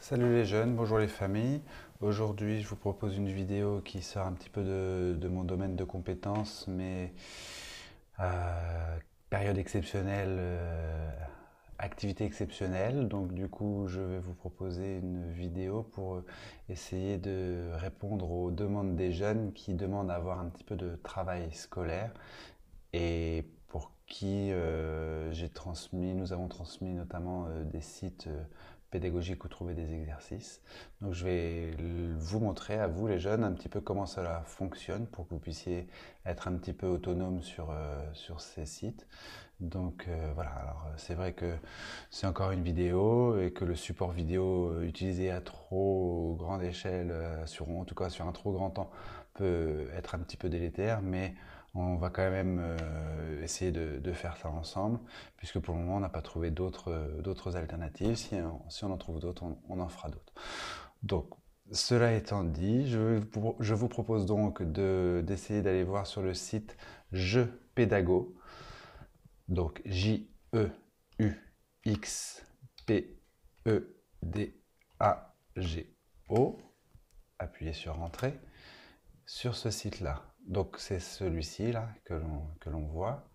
Salut les jeunes, bonjour les familles. Aujourd'hui, je vous propose une vidéo qui sort un petit peu de mon domaine de compétences, mais période exceptionnelle, activité exceptionnelle. Donc du coup, je vais vous proposer une vidéo pour essayer de répondre aux demandes des jeunes qui demandent à avoir un petit peu de travail scolaire et pour qui nous avons transmis notamment des sites pédagogiques où trouver des exercices. Donc je vais vous montrer à vous les jeunes un petit peu comment cela fonctionne pour que vous puissiez être un petit peu autonome sur ces sites. Donc voilà, alors c'est vrai que c'est encore une vidéo et que le support vidéo utilisé à trop grande échelle, en tout cas sur un trop grand temps, peut être un petit peu délétère, mais on va quand même essayer de faire ça ensemble, puisque pour le moment on n'a pas trouvé d'autres alternatives. Si on en trouve d'autres, on en fera d'autres. Donc, cela étant dit, je vous propose donc d'essayer d'aller voir sur le site Je Pédago, donc Juxpédago, appuyez sur Entrée, sur ce site-là. Donc c'est celui-ci là que l'on voit.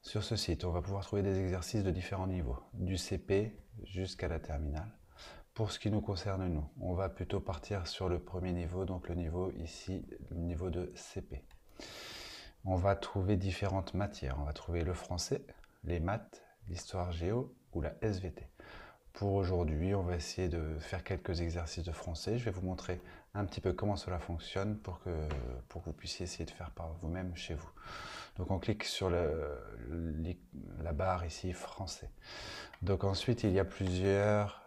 Sur ce site, on va pouvoir trouver des exercices de différents niveaux, du CP jusqu'à la terminale. Pour ce qui nous concerne nous, on va plutôt partir sur le premier niveau, donc le niveau ici, le niveau de CP. On va trouver différentes matières. On va trouver le français, les maths, l'histoire géo ou la SVT. Pour aujourd'hui, on va essayer de faire quelques exercices de français. Je vais vous montrer un petit peu comment cela fonctionne pour que vous puissiez essayer de faire par vous-même chez vous. Donc on clique sur la barre ici français. Donc ensuite, il y a plusieurs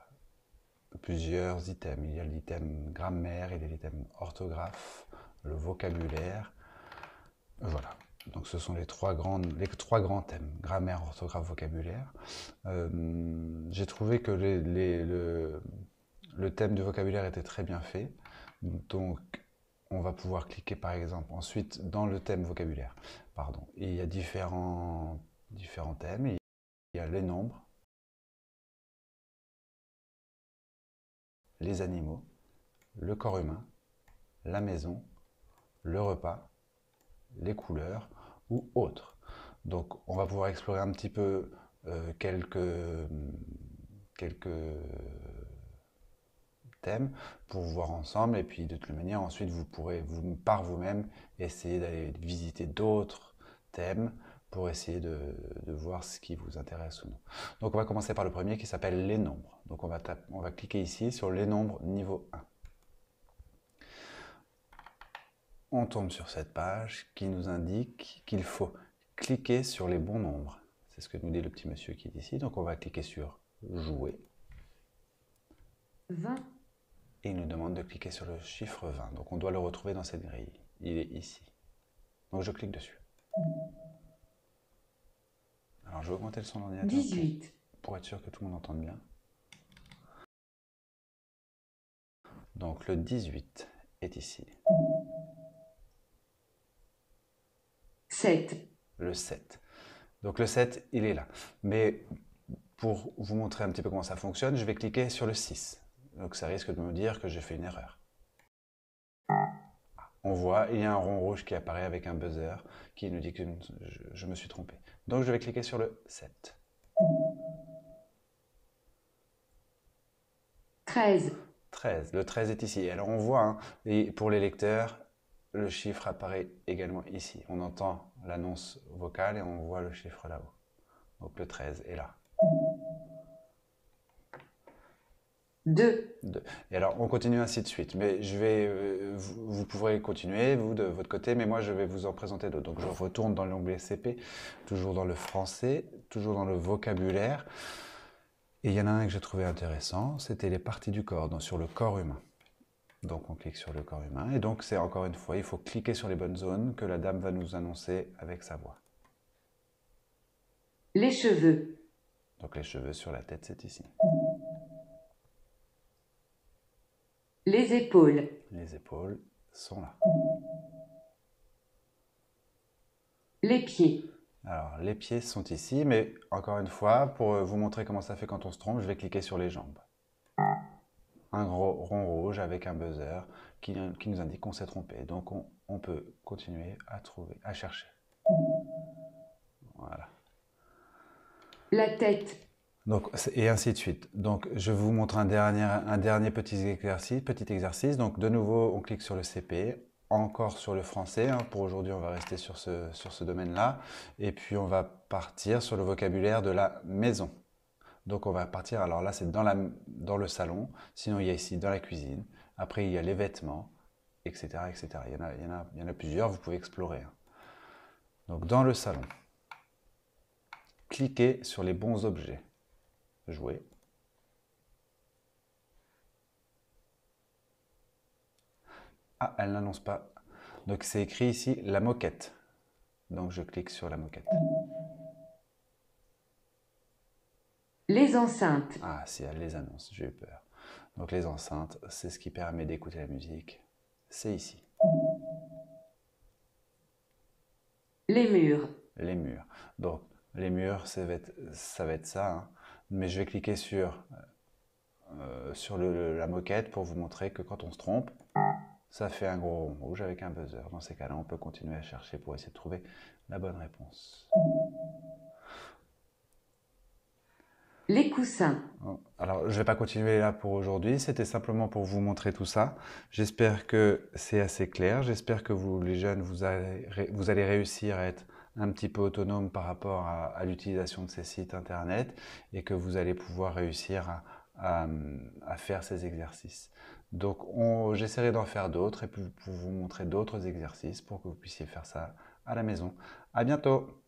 items. Il y a l'item grammaire, il y a l'item orthographe, le vocabulaire. Voilà. Donc ce sont les trois grands thèmes, grammaire, orthographe, vocabulaire. J'ai trouvé que le thème du vocabulaire était très bien fait. Donc on va pouvoir cliquer par exemple ensuite dans le thème vocabulaire. Pardon. Et il y a différents thèmes. Il y a les nombres, les animaux, le corps humain, la maison, le repas, les couleurs ou autres. Donc on va pouvoir explorer un petit peu quelques thèmes pour voir ensemble, et puis de toute manière ensuite vous pourrez par vous-même essayer d'aller visiter d'autres thèmes pour essayer de voir ce qui vous intéresse ou non. Donc on va commencer par le premier qui s'appelle les nombres. Donc on va cliquer ici sur les nombres niveau 1. On tombe sur cette page qui nous indique qu'il faut cliquer sur les bons nombres. C'est ce que nous dit le petit monsieur qui est ici. Donc on va cliquer sur jouer. 20. Et il nous demande de cliquer sur le chiffre 20. Donc on doit le retrouver dans cette grille. Il est ici. Donc je clique dessus. Alors je vais augmenter le son de l'ordinateur 18. pour être sûr que tout le monde entende bien. Donc le 18 est ici. 7. Le 7. Donc le 7, il est là. Mais pour vous montrer un petit peu comment ça fonctionne, je vais cliquer sur le 6. Donc ça risque de me dire que j'ai fait une erreur. On voit, il y a un rond rouge qui apparaît avec un buzzer qui nous dit que je me suis trompé. Donc je vais cliquer sur le 7. 13. 13. Le 13 est ici. Alors on voit, hein, et pour les lecteurs, le chiffre apparaît également ici. On entend l'annonce vocale et on voit le chiffre là-haut. Donc le 13 est là. 2. 2. Et alors on continue ainsi de suite. Mais je vais, vous pourrez continuer, vous, de votre côté, mais moi je vais vous en présenter d'autres. Donc je retourne dans l'onglet CP, toujours dans le français, toujours dans le vocabulaire. Et il y en a un que j'ai trouvé intéressant, c'était les parties du corps, donc sur le corps humain. Donc on clique sur le corps humain, et donc c'est encore une fois, il faut cliquer sur les bonnes zones que la dame va nous annoncer avec sa voix. Les cheveux. Donc les cheveux sur la tête, c'est ici. Les épaules. Les épaules sont là. Les pieds. Alors les pieds sont ici, mais encore une fois, pour vous montrer comment ça fait quand on se trompe, je vais cliquer sur les jambes. un gros rond rouge avec un buzzer qui nous indique qu'on s'est trompé. Donc on peut continuer à trouver, à chercher. Voilà. La tête. Donc, et ainsi de suite. Donc, je vous montre un dernier petit exercice. Donc, de nouveau, on clique sur le CP, encore sur le français. Hein. Pour aujourd'hui, on va rester sur ce domaine-là. Et puis, on va partir sur le vocabulaire de la maison. Donc, on va partir, alors là, c'est dans le salon. Sinon, il y a ici dans la cuisine. Après, il y a les vêtements, etc., etc. Il y en a plusieurs, vous pouvez explorer. Hein. Donc, dans le salon, cliquez sur les bons objets. Jouer. Ah, elle n'annonce pas. Donc c'est écrit ici la moquette. Donc je clique sur la moquette. Les enceintes. Ah, si elle les annonce, j'ai eu peur. Donc les enceintes, c'est ce qui permet d'écouter la musique. C'est ici. Les murs. Les murs. Donc les murs, ça va être ça. Hein. Mais je vais cliquer sur la moquette pour vous montrer que quand on se trompe, ça fait un gros rond rouge avec un buzzer. Dans ces cas-là, on peut continuer à chercher pour essayer de trouver la bonne réponse. Les coussins. Alors, je ne vais pas continuer là pour aujourd'hui. C'était simplement pour vous montrer tout ça. J'espère que c'est assez clair. J'espère que vous, les jeunes, vous allez réussir à être un petit peu autonome par rapport à l'utilisation de ces sites internet et que vous allez pouvoir réussir à faire ces exercices. Donc, j'essaierai d'en faire d'autres et puis pour vous montrer d'autres exercices pour que vous puissiez faire ça à la maison. À bientôt!